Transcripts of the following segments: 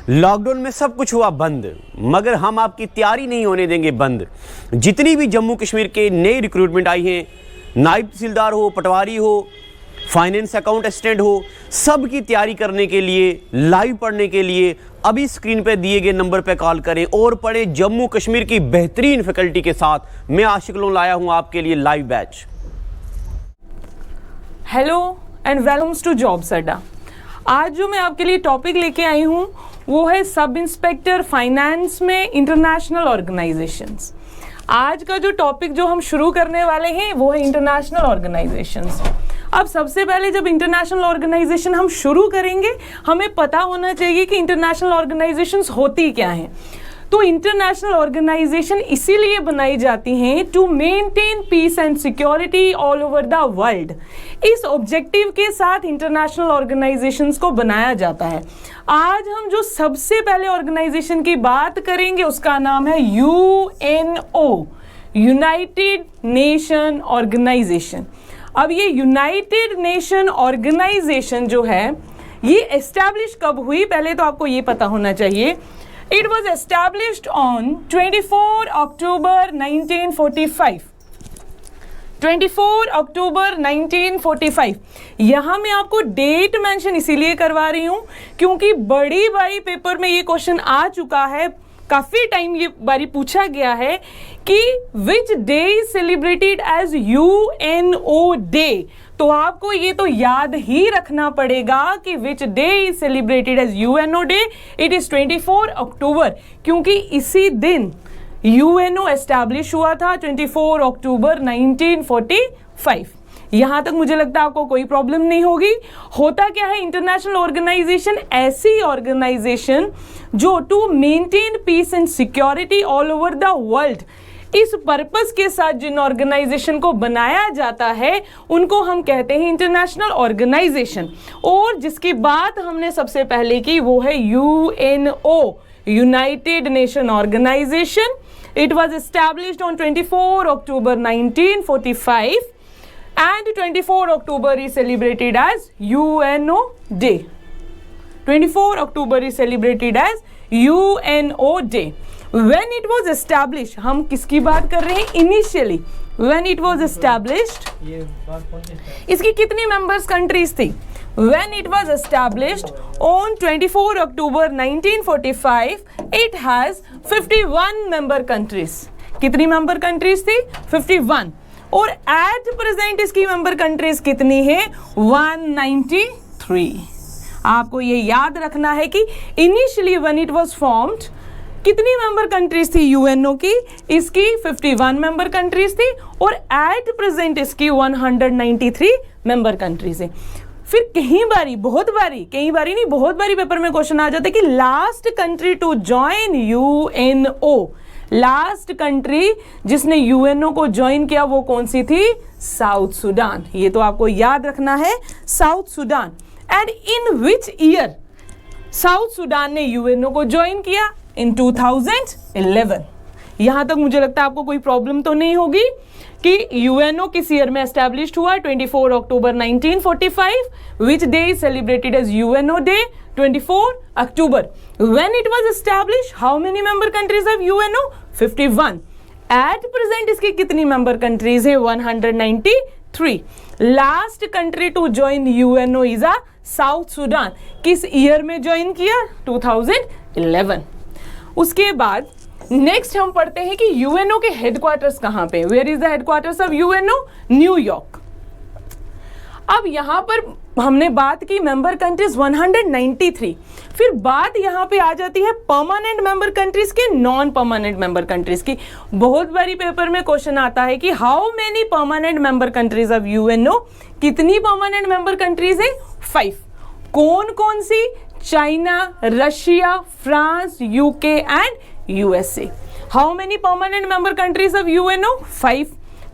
Lockdown में सब कुछ हुआ बंद, मगर हम आपकी तैयारी नहीं होने देंगे बंद। जितनी भी जम्मू कश्मीर के नए रिक्रूटमेंट आई हैं, नायब तहसीलदार हो, पटवारी हो, फाइनेंस अकाउंट असिस्टेंट हो, सब की तैयारी करने के लिए, लाइव पढ़ने के लिए अभी स्क्रीन पे दिए गए नंबर पे कॉल करें और पढ़ें जम्मू कश्मीर की बेहतरीन फैकल्टी के साथ। मैं आशिक लोन लाया हूं आपके लिए live batch. Hello and welcomes to jobs Adda. आज जो मैं आपके लिए टॉपिक लेके आई हूँ वो है सब इंस्पेक्टर फाइनेंस में इंटरनेशनल ऑर्गेनाइजेशंस। आज का जो टॉपिक जो हम शुरू करने वाले हैं वो है इंटरनेशनल ऑर्गेनाइजेशंस। अब सबसे पहले जब इंटरनेशनल ऑर्गेनाइजेशन हम शुरू करेंगे, हमें पता होना चाहिए कि इंटरनेशनल ऑर्गेनाइजेशंस होती क्या हैं। तो इंटरनेशनल ऑर्गेनाइजेशन इसीलिए बनाई जाती हैं to maintain peace and security all over the world. इस ऑब्जेक्टिव के साथ इंटरनेशनल ऑर्गेनाइजेशंस को बनाया जाता है। आज हम जो सबसे पहले ऑर्गेनाइजेशन की बात करेंगे उसका नाम है यूएनओ, यूनाइटेड नेशन ऑर्गेनाइजेशन। अब ये यूनाइटेड नेशन ऑर्गेनाइजेशन जो है ये एस्टैब्लिश कब हुई, पहले तो आपको ये पता होना चाहिए। It was established on 24 October 1945. 24 अक्टूबर 1945। यहाँ मैं आपको डेट मेंशन इसीलिए करवा रही हूँ क्योंकि बड़ी बारी पेपर में ये क्वेश्चन आ चुका है, काफ़ी टाइम ये बारी पूछा गया है कि which day is celebrated as UNO day. तो आपको ये तो याद ही रखना पड़ेगा कि which day is celebrated as UNO day. It is 24 October क्योंकि इसी दिन यूएनओ एस्टैब्लिश हुआ था 24 अक्टूबर 1945। यहाँ तक मुझे लगता है आपको कोई प्रॉब्लम नहीं होगी। होता क्या है, इंटरनेशनल ऑर्गेनाइजेशन ऐसी ऑर्गेनाइजेशन जो to maintain peace and security all over the world, इस पर्पस के साथ जिन ऑर्गेनाइजेशन को बनाया जाता है उनको हम कहते हैं इंटरनेशनल ऑर्गेनाइजेशन। और जिसकी बात हमने सबसे पहले की वो है UNO, United Nation Organisation. It was established on 24 October 1945 and 24 October is celebrated as UNO Day. 24 October is celebrated as UNO Day. When it was established, हम किसकी बात कर रहे हैं initially? When it was established, इसकी कितनी members countries थी? When it was established on 24 October 1945, it has 51 member countries. कितनी मेंबर कंट्रीज थी? 51। और एट प्रेजेंट इसकी मेंबर कंट्रीज कितनी है? 193। आपको ये याद रखना है कि initially when it was formed कितनी मेंबर कंट्रीज थी यूएनओ की? इसकी 51 मेंबर कंट्रीज थी और एट प्रेजेंट इसकी 193 मेंबर कंट्रीज है। फिर कई बारी बहुत बारी पेपर में क्वेश्चन आ जाता है कि last country to join UNO, last country जिसने यूएनओ को ज्वाइन किया वो कौन सी थी? South Sudan. ये तो आपको याद रखना है, South Sudan. And in which year South Sudan ने यूएनओ को ज्वाइन किया? इन 2011। यहां तक मुझे लगता है आपको कोई प्रॉब्लम तो नहीं होगी कि यूएनओ किस ईयर में एस्टैब्लिश्ड हुआ? 24 अक्टूबर 1945। Which day is celebrated as UNO day? 24 October. When it was established, how many member countries have UNO? 51. At present इसकी कितनी member countries हैं? 193. Last country to join UNO is a South Sudan. किस year में join किया? 2011। उसके बाद next हम पढ़ते हैं कि यूएनओ के हेडक्वार्टर्स कहाँ पे? Where is the headquarters of UNO? New York. अब यहाँ पर हमने बात की मेंबर कंट्रीज 193। फिर बात यहाँ पे आ जाती है परमानेंट मेंबर कंट्रीज के, नॉन परमानेंट मेंबर कंट्रीज की। बहुत बारी पेपर में क्वेश्चन आता है कि how many permanent member countries of UNO? कितनी परमानेंट मेंबर कंट्रीज है? 5। कौन कौन सी? China, Russia, France, UK and USA. How many permanent member countries of UNO? 5।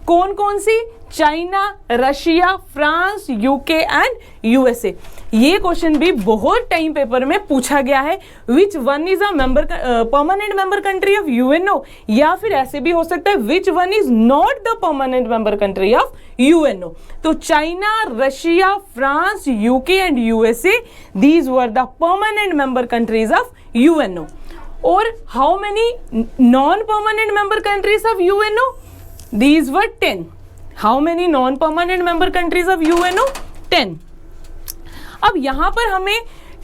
कौन कौन सी? China, Russia, France, UK and USA. ये क्वेश्चन भी बहुत टाइम पेपर में पूछा गया है। Which one is a member permanent member country of UNO, या फिर ऐसे भी हो सकता है which one is not the permanent member country of UNO. तो China, Russia, France, UK and USA, these were the permanent member countries of UNO. और how many non permanent member countries of UNO? These were 10. How many non permanent member countries of UNO? 10. अब यहां पर हमें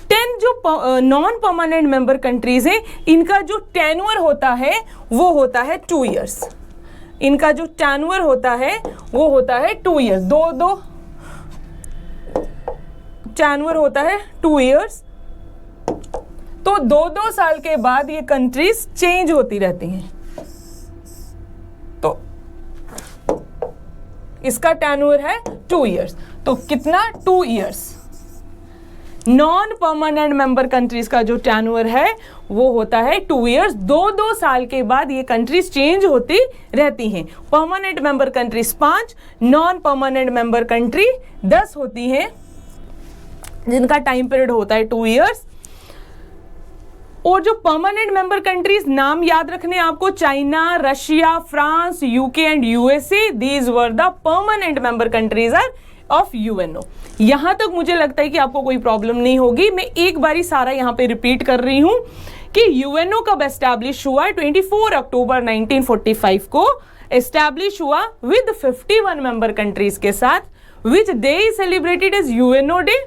10 जो non permanent member countries हैं, इनका जो tenure होता है वो होता है 2 years। इनका जो टेन्योर होता है वो होता है 2 years। दो टेन्योर होता है 2 years। तो 2 साल के बाद ये कंट्रीज चेंज होती रहती हैं। तो इसका टेन्योर है 2 years। तो कितना? 2 years। Non permanent member countries का जो टेन्योर है वो होता है 2 years। 2 साल के बाद ये कंट्रीज चेंज होती रहती हैं। Permanent member countries 5, non permanent member country 10 होती हैं, जिनका टाइम पीरियड होता है 2 years। और जो परमानेंट मेंबर कंट्रीज, नाम याद रखने आपको, China, Russia, France, UK and USA, these were the permanent member countries are of UNO. यहां तक मुझे लगता है कि आपको कोई प्रॉब्लम नहीं होगी। मैं एक बारी सारा यहां पे रिपीट कर रही हूं कि यूएनओ कब एस्टैब्लिश हुआ? 24 अक्टूबर 1945 को एस्टैब्लिश हुआ विद 51 मेंबर कंट्रीज के साथ। Which day is celebrated as UNO day?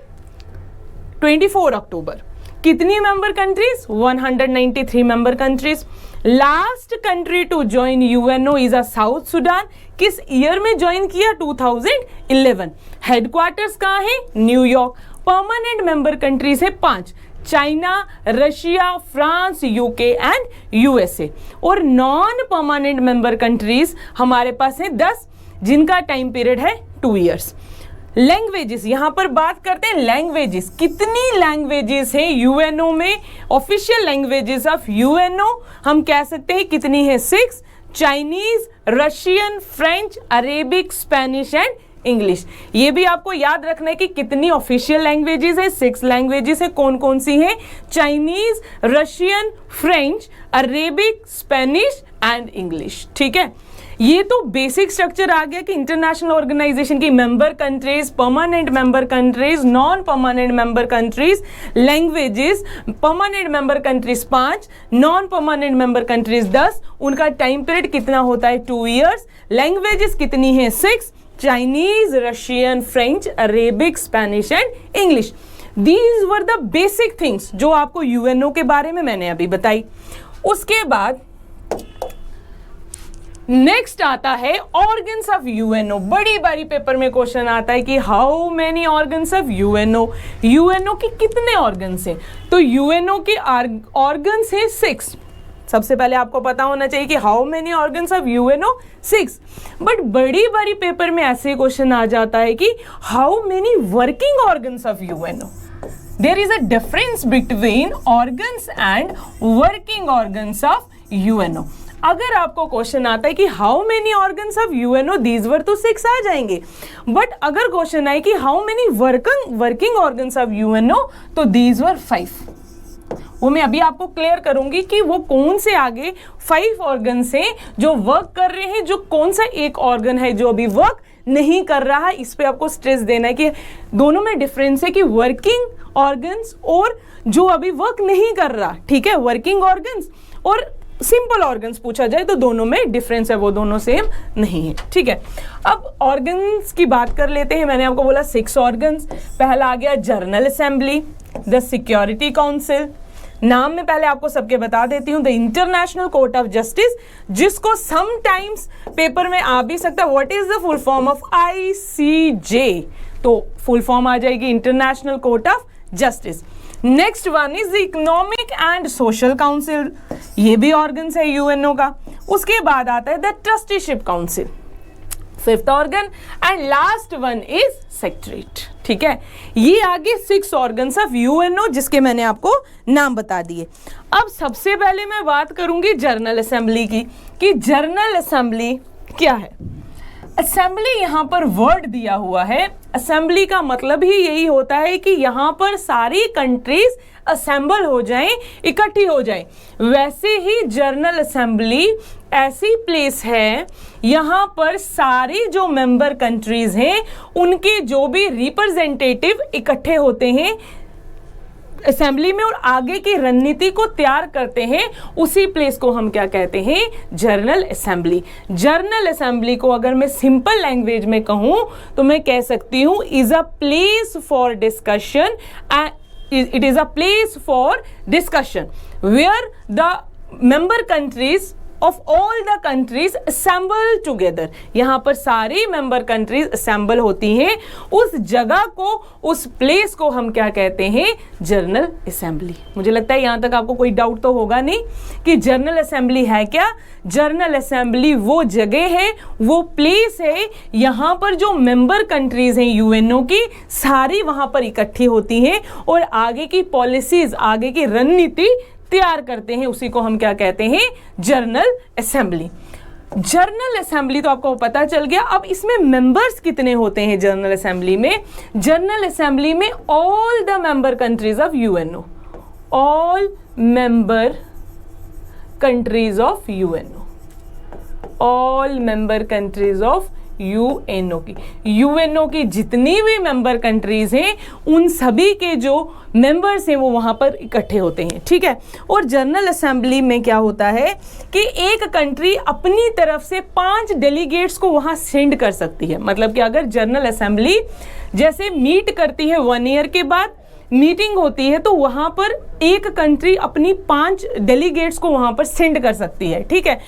24 October. कितनी member countries? 193 member countries. Last country to join UNO is a South Sudan. किस ईयर में ज्वाइन किया? 2011। हेडक्वार्टर्स कहाँ है? न्यूयॉर्क। परमानेंट मेंबर कंट्रीज है 5, China, Russia, France, UK and USA. और non permanent member countries हमारे पास है 10, जिनका टाइम पीरियड है 2 years। लैंग्वेजेस, यहां पर बात करते हैं लैंग्वेजेस। कितनी लैंग्वेजेस हैं यूएनओ में? ऑफिशियल लैंग्वेजेस ऑफ यूएनओ हम कह सकते हैं कितनी है? 6। Chinese, Russian, French, Arabic, Spanish and English. ये भी आपको याद रखना है कि कितनी ऑफिशियल लैंग्वेजेस है। 6 लैंग्वेजेस है। कौन कौन सी हैं? Chinese, Russian, French, Arabic, Spanish and English. ठीक है, ये तो बेसिक स्ट्रक्चर आ गया कि इंटरनेशनल ऑर्गेनाइजेशन की member countries, permanent member countries, non permanent member countries, languages. Permanent member countries 5, non permanent member countries 10। उनका टाइम पीरियड कितना होता है? 2 years। लैंग्वेजेस कितनी है? 6, Chinese, Russian, French, Arabic, Spanish and English. These were the basic things जो आपको UNO के बारे में मैंने अभी बताई। उसके बाद नेक्स्ट आता है ऑर्गन्स ऑफ यूएनओ। बड़ी बारी पेपर में क्वेश्चन आता है कि how many organs of UNO. UNO के कितने ऑर्गन्स हैं? तो यूएनओ के ऑर्गन्स हैं 6। सबसे पहले आपको पता होना चाहिए कि how many organs of UNO? 6। But बड़ी बारी पेपर में ऐसे क्वेश्चन आ जाता है कि how many working organs of UNO. There is a difference between organs and working organs of UNO. अगर आपको क्वेश्चन आता है कि how many organs of UNO, these were तो 6 आ जाएंगे। बट अगर क्वेश्चन आए कि how many working organs of UNO, तो दीज वर 5। वो मैं अभी आपको क्लियर करूंगी कि वो कौन से आगे 5 ऑर्गन्स हैं जो वर्क कर रहे हैं, जो कौन सा एक ऑर्गन है जो अभी वर्क नहीं कर रहा है। इस पे आपको स्ट्रेस देना है कि दोनों में डिफरेंस है कि वर्किंग ऑर्गन्स और जो अभी वर्क नहीं कर रहा। ठीक है, वर्किंग ऑर्गन्स और सिंपल ऑर्गन्स पूछा जाए तो दोनों में डिफरेंस है, वो दोनों सेम नहीं है। ठीक है, अब ऑर्गन्स की बात कर लेते हैं। मैंने आपको बोला 6 ऑर्गन्स। पहला आ गया general assembly, the security council. नाम में पहले आपको सबके बता देती हूँ, the international Court of justice, जिसको समटाइम्स पेपर में आ भी सकता है। What is the full form of ICJ? तो फुल फॉर्म आ जाएगी international Court of justice. Next one is the economic and social council. ये भी ऑर्गन्स है यूएनओ का। उसके बाद आता है the trusteeship council, 5th organ. And last one is secretariat. ठीक है, ये आगे 6 ऑर्गन्स ऑफ यूएनओ जिसके मैंने आपको नाम बता दिए। अब सबसे पहले मैं बात करूंगी जनरल असेंबली की कि जनरल असेंबली क्या है। असेंबली यहाँ पर वर्ड दिया हुआ है। असेंबली का मतलब ही यही होता है कि यहाँ पर सारी कंट्रीज असेंबल हो जाएं, इकट्ठी हो जाएं। वैसे ही जनरल असेंबली ऐसी प्लेस है यहाँ पर सारी जो मेंबर कंट्रीज हैं उनके जो भी रिप्रेजेंटेटिव इकट्ठे होते हैं असेंबली में और आगे की रणनीति को तैयार करते हैं, उसी प्लेस को हम क्या कहते हैं? General assembly. जनरल असेंबली को अगर मैं सिंपल लैंग्वेज में कहूं तो मैं कह सकती हूं is a place for discussion, it is a place for discussion where the member countries of all the countries assemble together। यहाँ पर सारी मेंबर कंट्रीज असेंबल होती हैं, उस जगह को, उस प्लेस को हम क्या कहते हैं? General assembly. मुझे लगता है यहाँ तक आपको कोई डाउट तो होगा नहीं कि जनरल असेंबली है क्या। जनरल असेंबली वो जगह है, वो प्लेस है, यहाँ पर जो मेंबर कंट्रीज हैं यूएनओ की सारी वहाँ पर इकट्ठी होती हैं और आगे की पॉलिसीज, आगे की रणनीति तैयार करते हैं, उसी को हम क्या कहते हैं? General assembly. जनरल असेंबली तो आपको पता चल गया। अब इसमें मेंबर्स कितने होते हैं जनरल असेंबली में? जनरल असेंबली में all the member countries of UNO, all member countries of UNO, all member countries of UNO की जितनी भी मेंबर कंट्रीज हैं उन सभी के जो मेंबर्स हैं वो वहां पर इकट्ठे होते हैं, ठीक है। और जनरल असेंबली में क्या होता है कि एक कंट्री अपनी तरफ से 5 डेलीगेट्स को वहां सेंड कर सकती है। मतलब कि अगर जनरल असेंबली जैसे मीट करती है 1 ईयर के बाद मीटिंग होती है तो वहां पर एक कंट्री अपनी 5 डेलीगेट्स को वहां पर सेंड कर सकती है, ठीक है।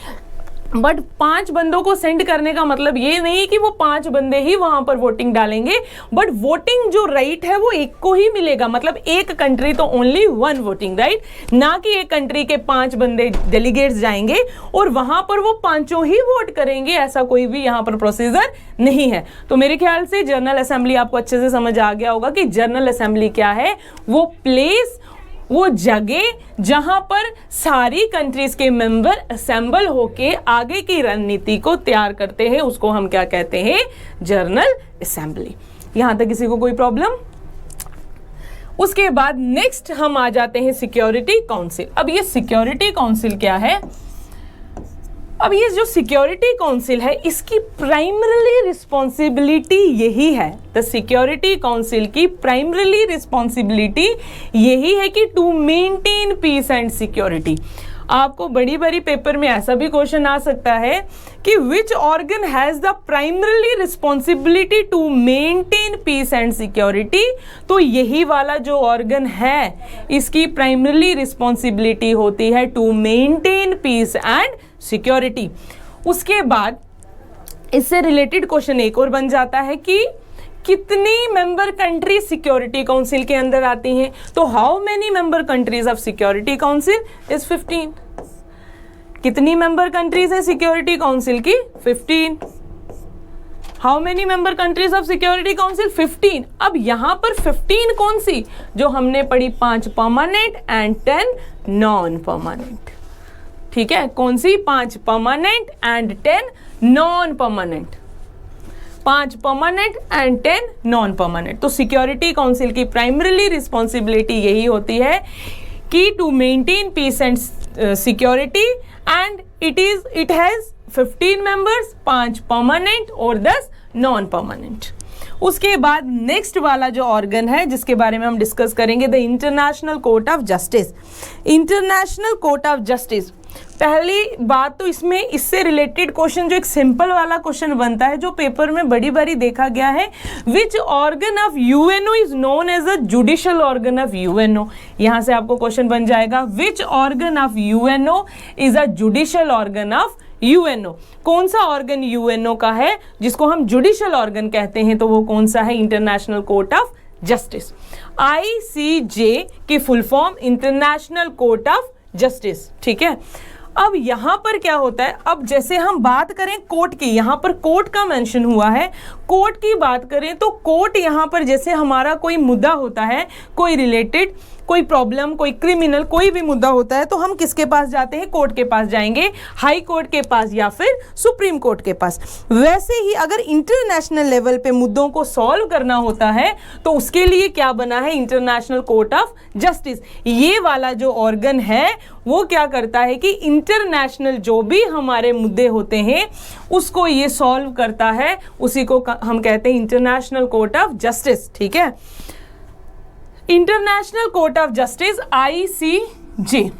बट 5 बंदों को सेंड करने का मतलब ये नहीं कि वो 5 बंदे ही वहां पर वोटिंग डालेंगे, बट वोटिंग जो राइट है वो एक को ही मिलेगा। मतलब एक कंट्री तो ओनली 1 वोटिंग राइट, ना कि एक कंट्री के 5 बंदे डेलीगेट्स जाएंगे और वहां पर वो 5 ही वोट करेंगे, ऐसा कोई भी यहाँ पर प्रोसीजर नहीं है। तो मेरे ख्याल से जनरल असेंबली आपको अच्छे से समझ आ गया होगा कि जनरल असेंबली क्या है। वो प्लेस, वो जगह जहां पर सारी कंट्रीज के मेंबर असेंबल होके आगे की रणनीति को तैयार करते हैं, उसको हम क्या कहते हैं? General assembly. यहां तक किसी को कोई प्रॉब्लम? उसके बाद नेक्स्ट हम आ जाते हैं सिक्योरिटी काउंसिल। अब ये सिक्योरिटी काउंसिल क्या है? अब ये जो सिक्योरिटी काउंसिल है इसकी प्राइमरीली रिस्पॉन्सिबिलिटी यही है, द सिक्योरिटी काउंसिल की प्राइमरीली रिस्पॉन्सिबिलिटी यही है कि to maintain peace and security. आपको बड़ी बड़ी पेपर में ऐसा भी क्वेश्चन आ सकता है कि which organ has the primarily responsibility to maintain peace and security. तो यही वाला जो ऑर्गन है इसकी प्राइमरीली रिस्पॉन्सिबिलिटी होती है to maintain peace and security. उसके बाद इससे रिलेटेड क्वेश्चन एक और बन जाता है कि कितनी मेंबर कंट्री सिक्योरिटी काउंसिल के अंदर आती हैं। तो how many member countries of security council is 15। कितनी मेंबर कंट्रीज हैं सिक्योरिटी काउंसिल की? 15। How many member countries of security council? 15। अब यहां पर 15 कौन सी? जो हमने पढ़ी 5 परमानेंट एंड 10 नॉन परमानेंट, ठीक है। कौन सी? 5 permanent and 10 non permanent, 5 permanent and 10 non permanent. तो सिक्योरिटी काउंसिल की प्राइमरीली रिस्पॉन्सिबिलिटी यही होती है कि to maintain peace and security and it has 15 members, 5 permanent और 10 नॉन परमानेंट। उसके बाद नेक्स्ट वाला जो ऑर्गन है जिसके बारे में हम डिस्कस करेंगे, the international Court of justice. International Court of justice, पहली बात तो इसमें इससे रिलेटेड क्वेश्चन जो एक सिंपल वाला क्वेश्चन बनता है जो पेपर में बड़ी बारी देखा गया है, which organ of UNO is known as a judicial organ of UNO. यहां से आपको क्वेश्चन बन जाएगा which organ of UNO is a judicial organ of UNO. कौन सा ऑर्गन यूएनओ का है जिसको हम जुडिशियल ऑर्गन कहते हैं? तो वो कौन सा है? International Court of Justice. ICJ की full form International Court of Justice, ठीक है। अब यहां पर क्या होता है, अब जैसे हम बात करें कोर्ट की, यहां पर कोर्ट का मेंशन हुआ है, कोर्ट की बात करें तो कोर्ट यहां पर जैसे हमारा कोई मुद्दा होता है, कोई रिलेटेड कोई प्रॉब्लम, कोई क्रिमिनल, कोई भी मुद्दा होता है तो हम किसके पास जाते हैं? कोर्ट के पास जाएंगे, हाई कोर्ट के पास या फिर सुप्रीम कोर्ट के पास। वैसे ही अगर इंटरनेशनल लेवल पे मुद्दों को सॉल्व करना होता है तो उसके लिए क्या बना है? International Court of justice. ये वाला जो ऑर्गन है वो क्या करता है कि इंटरनेशनल जो भी हमारे मुद्दे होते हैं उसको ये सॉल्व करता है, उसी को हम कहते हैं इंटरनेशनल कोर्ट ऑफ जस्टिस। ठीक है, International Court of justice ICJ।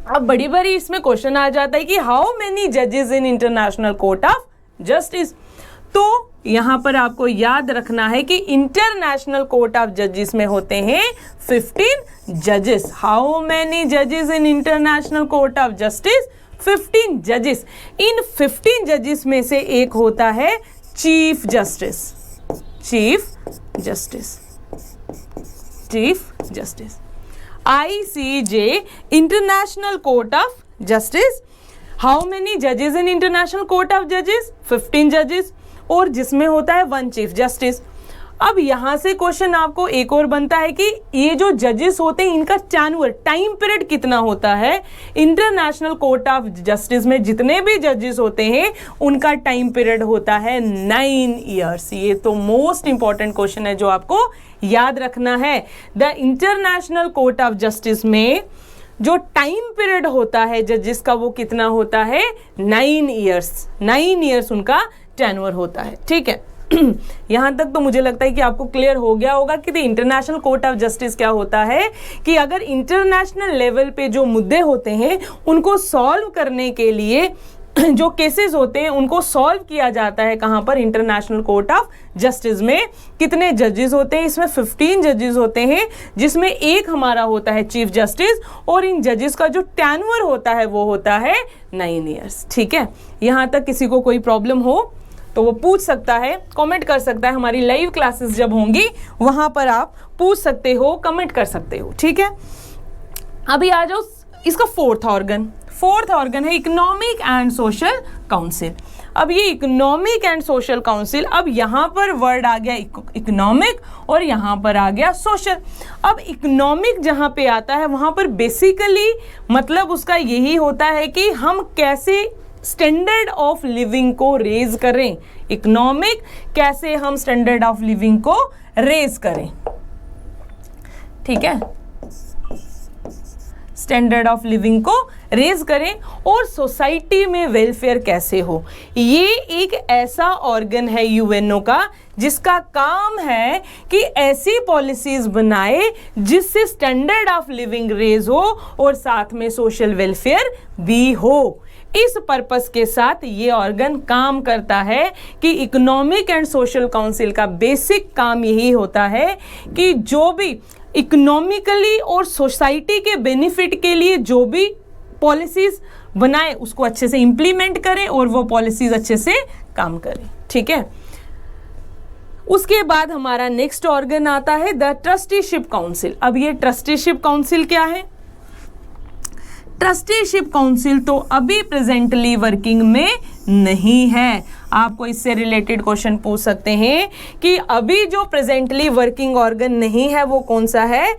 अब बड़ी बड़ी इसमें क्वेश्चन आ जाता है कि हाउ मेनी जजेस in international Court of justice. तो यहां पर आपको याद रखना है कि इंटरनेशनल कोर्ट ऑफ जजेस में होते हैं 15 जजेस। हाउ मेनी जजेस in international Court of justice? 15 जजेस। इन 15 जजेस में से एक होता है chief justice. Chief justice, chief justice. ICJ, international Court of justice. How many जजेस इन इंटरनेशनल कोर्ट ऑफ जजेस? 15 जजेस, और जिसमें होता है 1 चीफ जस्टिस। अब यहां से क्वेश्चन आपको एक और बनता है कि ये जो जजेस होते हैं इनका टाइम पीरियड कितना होता है? इंटरनेशनल कोर्ट ऑफ जस्टिस में जितने भी जजेस होते हैं उनका टाइम पीरियड होता है 9 ईयर्स। ये तो मोस्ट इंपॉर्टेंट क्वेश्चन है जो आपको याद रखना है। The international Court of justice में जो टाइम पीरियड होता है जजेस का वो कितना होता है? 9 ईयर्स। 9 ईयर्स उनका टेन्योर होता है। ठीक है, यहां तक तो मुझे लगता है कि आपको क्लियर हो गया होगा कि इंटरनेशनल कोर्ट ऑफ जस्टिस क्या होता है कि अगर इंटरनेशनल लेवल पे जो मुद्दे होते हैं उनको सॉल्व करने के लिए जो केसेस होते हैं उनको सॉल्व किया जाता है कहां पर? इंटरनेशनल कोर्ट ऑफ जस्टिस में। कितने जजेस होते हैं? इसमें 15 जजेस होते हैं, जिसमें एक हमारा होता है चीफ जस्टिस, और इन जजेस का जो टेन्योर होता है वो होता है 9 ईयर्स। ठीक है, यहां तक किसी को कोई प्रॉब्लम हो तो वो पूछ सकता है, कमेंट कर सकता है। हमारी लाइव क्लासेस जब होंगी वहां पर आप पूछ सकते हो, कमेंट कर सकते हो। ठीक है, अभी आ जाओ इसका फोर्थ ऑर्गन है इकोनॉमिक एंड सोशल काउंसिल। अब ये इकोनॉमिक एंड सोशल काउंसिल, अब यहां पर वर्ड आ गया इकोनॉमिक और यहां पर आ गया सोशल। अब इकोनॉमिक जहां पे आता है वहां पर बेसिकली मतलब उसका यही होता है कि हम कैसे स्टैंडर्ड ऑफ लिविंग को रेज करें। इकोनॉमिक, कैसे हम स्टैंडर्ड ऑफ लिविंग को रेज करें। ठीक है, स्टैंडर्ड ऑफ लिविंग को रेज करें और सोसाइटी में वेलफेयर कैसे हो। ये एक ऐसा ऑर्गन है यूएनओ का जिसका काम है कि ऐसी पॉलिसीज बनाए जिससे स्टैंडर्ड ऑफ लिविंग रेज हो और साथ में सोशल वेलफेयर भी हो। इस पर्पस के साथ ये ऑर्गन काम करता है कि इकोनॉमिक एंड सोशल काउंसिल का बेसिक काम यही होता है कि जो भी इकोनॉमिकली और सोसाइटी के बेनिफिट के लिए जो भी पॉलिसीज बनाए उसको अच्छे से इंप्लीमेंट करें और वो पॉलिसीज अच्छे से काम करें। ठीक है, उसके बाद हमारा नेक्स्ट ऑर्गन आता है द ट्रस्टीशिप काउंसिल। अब ये ट्रस्टीशिप काउंसिल क्या है? ट्रस्टीशिप काउंसिल तो अभी प्रेजेंटली वर्किंग में नहीं है। आपको इससे रिलेटेड क्वेश्चन पूछ सकते हैं कि अभी जो प्रेजेंटली वर्किंग ऑर्गन नहीं है वो कौन सा है?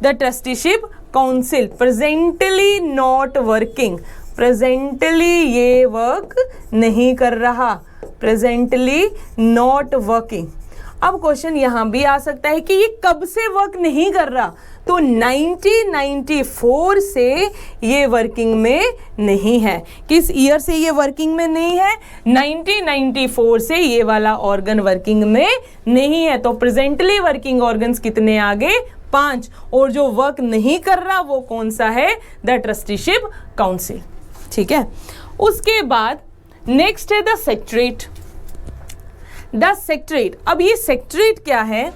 The trusteeship council presently not working. Presently ये वर्क नहीं कर रहा, प्रेजेंटली नॉट वर्किंग। अब क्वेश्चन यहां भी आ सकता है कि ये कब से वर्क नहीं कर रहा? तो 1994 से ये वर्किंग में नहीं है। किस ईयर से ये वर्किंग में नहीं है? 1994 से ये वाला ऑर्गन वर्किंग में नहीं है। तो प्रेजेंटली वर्किंग ऑर्गन्स कितने आ गए? 5। और जो वर्क नहीं कर रहा वो कौन सा है? The trusteeship council. ठीक है, उसके बाद नेक्स्ट है द सेक्रेटरीट। द सेक्रेटरीट, अब ये सेक्रेटरीट क्या है?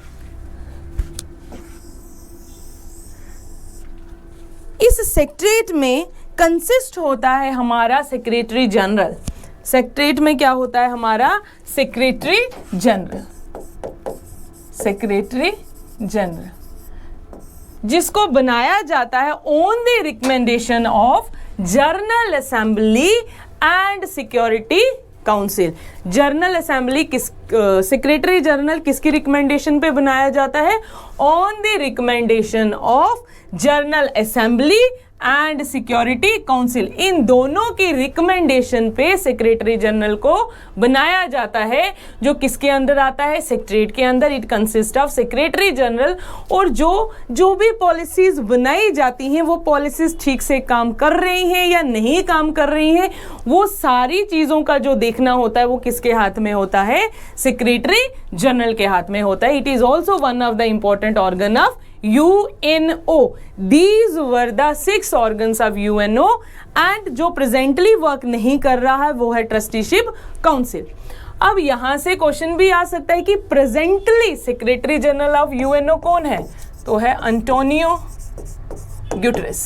इस सेक्रेटरीट में कंसिस्ट होता है हमारा सेक्रेटरी जनरल। सेक्रेटरीट में क्या होता है हमारा? Secretary general. सेक्रेटरी जनरल जिसको बनाया जाता है on the recommendation of General Assembly and Security Council. General Assembly किस सेक्रेटरी जनरल किसकी रिकमेंडेशन पे बनाया जाता है? On the recommendation of General Assembly and Security Council. इन दोनों की रिकमेंडेशन पे सेक्रेटरी जनरल को बनाया जाता है, जो किसके अंदर आता है? सेक्रेटरीट के अंदर। It consist of secretary general. और जो भी पॉलिसीज बनाई जाती हैं वो पॉलिसीज ठीक से काम कर रही हैं या नहीं काम कर रही हैं, वो सारी चीज़ों का जो देखना होता है वो किसके हाथ में होता है? सेक्रेटरी जनरल के हाथ में होता है। It is also one of the important organ of UNO. These were the 6 organs of UNO and जो प्रेजेंटली वर्क नहीं कर रहा है वो है ट्रस्टीशिप काउंसिल। अब यहां से क्वेश्चन भी आ सकता है कि presently secretary general of UNO कौन है? तो है Antonio Guterres.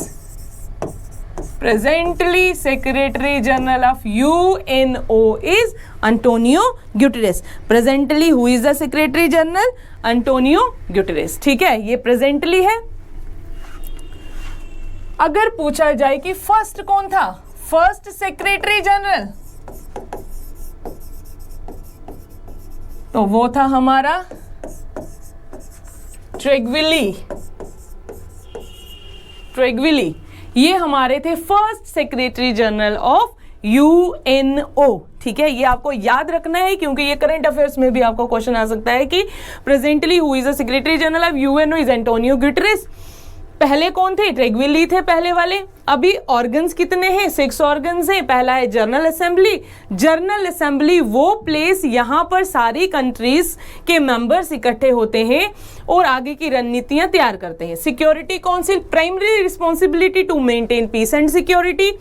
Presently secretary general of UNO is Antonio Guterres. Presently who is the secretary general? Antonio Guterres. ठीक है, ये प्रेजेंटली है। अगर पूछा जाए कि फर्स्ट कौन था? फर्स्ट सेक्रेटरी जनरल, तो वो था हमारा ट्रेगविली। ये हमारे थे first secretary general of UNO। ठीक है, ये आपको याद रखना है क्योंकि ये करंट अफेयर्स में भी आपको क्वेश्चन आ सकता है कि presently who is the secretary general of UNO is Antonio Guterres. पहले कौन थे? ट्रेगविली थे पहले वाले। अभी ऑर्गन्स कितने हैं? 6 ऑर्गन्स हैं। पहला है जनरल असेंबली। जनरल असेंबली वो प्लेस यहाँ पर सारी कंट्रीज के मेंबर्स इकट्ठे होते हैं और आगे की रणनीतियां तैयार करते हैं। Security council, primary responsibility to maintain peace and security.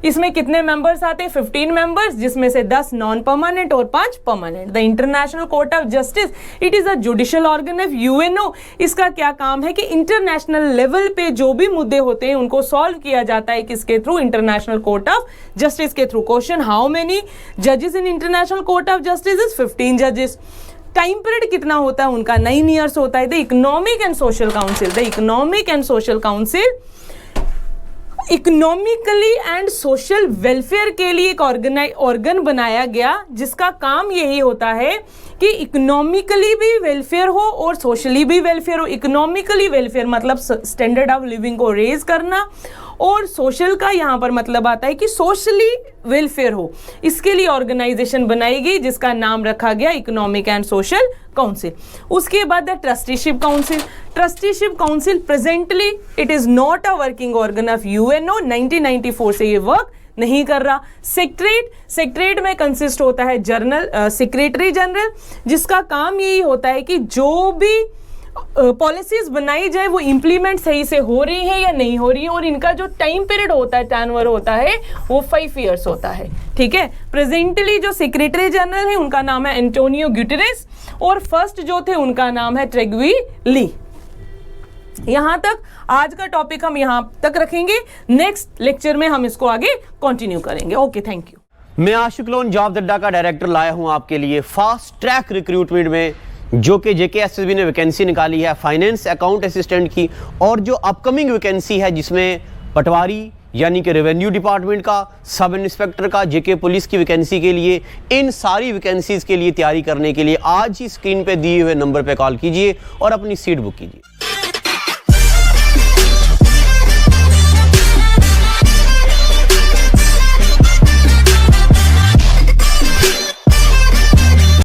इसमें कितने मेंबर्स आते हैं? 15 मेंबर्स, जिसमें से 10 नॉन परमानेंट और 5 permanent. The international Court of justice, it is a judicial organ of UNO। इसका क्या काम है कि इंटरनेशनल लेवल पे जो भी मुद्दे होते हैं उनको सॉल्व किया जाता है किसके through? International Court of justice के थ्रू। क्वेश्चन, हाउ मेनी जजेस in international Court of justice? Is 15 जजेस। टाइम पीरियड कितना होता है उनका? 9 ईयर्स होता है। The economic and social council, the economic and social council economically and social welfare के लिए एक ऑर्गन बनाया गया जिसका काम यही होता है कि इकोनॉमिकली भी वेलफेयर हो और सोशली भी वेलफेयर हो। इकोनॉमिकली वेलफेयर मतलब स्टैंडर्ड ऑफ लिविंग को रेज करना, और सोशल का यहाँ पर मतलब आता है कि सोशली वेलफेयर हो। इसके लिए ऑर्गेनाइजेशन बनाई गई जिसका नाम रखा गया इकोनॉमिक एंड सोशल काउंसिल। उसके बाद the trusteeship council. Trusteeship council presently it is not a working organ of UNO। 1994 से ये वर्क नहीं कर रहा। सेक्रेटरीट में कंसिस्ट होता है सेक्रेटरी जनरल, जिसका काम यही होता है कि जो भी पॉलिसीज बनाई जाए वो इंप्लीमेंट सही से हो रही है या नहीं हो रही है, और इनका जो टाइम पीरियड होता है, टर्नओवर होता है, वो 5 ईयर्स होता है। ठीक है, प्रेजेंटली जो सेक्रेटरी जनरल है उनका नाम है एंटोनियो गुटेरेस, और फर्स्ट जो थे उनका नाम है ट्रेगविली। यहां तक आज का टॉपिक हम यहां तक रखेंगे। नेक्स्ट लेक्चर में हम इसको आगे कंटिन्यू करेंगे। Okay, thank you. मैं आशिक लोन जॉब्स अड्डा का डायरेक्टर लाया हूं आपके लिए फास्ट ट्रैक रिक्रूटमेंट में, जो कि JKSSB ने वैकेंसी निकाली है फाइनेंस अकाउंट असिस्टेंट की, और जो अपकमिंग वैकेंसी है जिसमें पटवारी यानी कि रेवेन्यू डिपार्टमेंट का, सब इंस्पेक्टर का, JK पुलिस की वैकेंसी के लिए, इन सारी वैकेंसीज के लिए तैयारी करने के लिए आज ही स्क्रीन पे दिए हुए नंबर पे कॉल कीजिए और अपनी सीट बुक कीजिए।